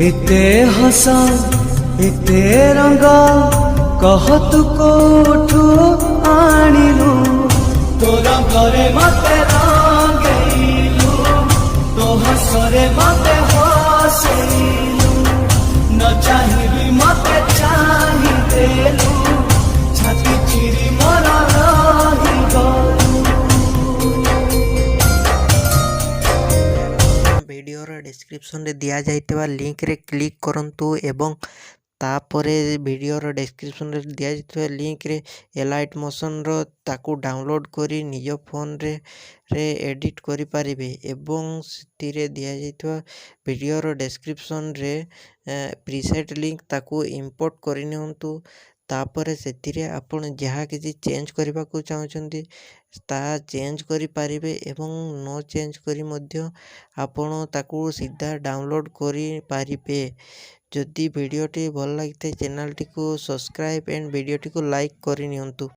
एते हस एते रंग कह तू कोठू आणिलु तो रंगरे मते रंगेलु तो हसरे मते हसैलु न चाहिबी मते चाहि देलु छाती चिरी मोर रही गलु। वीडियोर डिस्क्रिप्शन रे दिया जाइतबा लिंक रे क्लिक करंतु एवं तापरे वीडियोर डिस्क्रिप्शन रे दिया जाइतबा लिंक रे एलाइट मोशन रो ताकू डाउनलोड करी निज फोन रे एडिट करि पारिबे एवं सितिरे दिया जाइतबा वीडियोर डिस्क्रिप्शन रे प्रीसेट लिंक ताकू इंपोर्ट करि नियंतु। तापरे सेतिरे आपण जहाँ किसी चेंज करबा को चाहछंती ता चेंज करि पारिबे एवं नो चेंज करी मध्य आपण ताकू सीधा डाउनलोड करि पारिबे। जदि वीडियोटी भल लगी चैनल टी को सब्सक्राइब एंड वीडियोटी को लाइक करि नियंतु।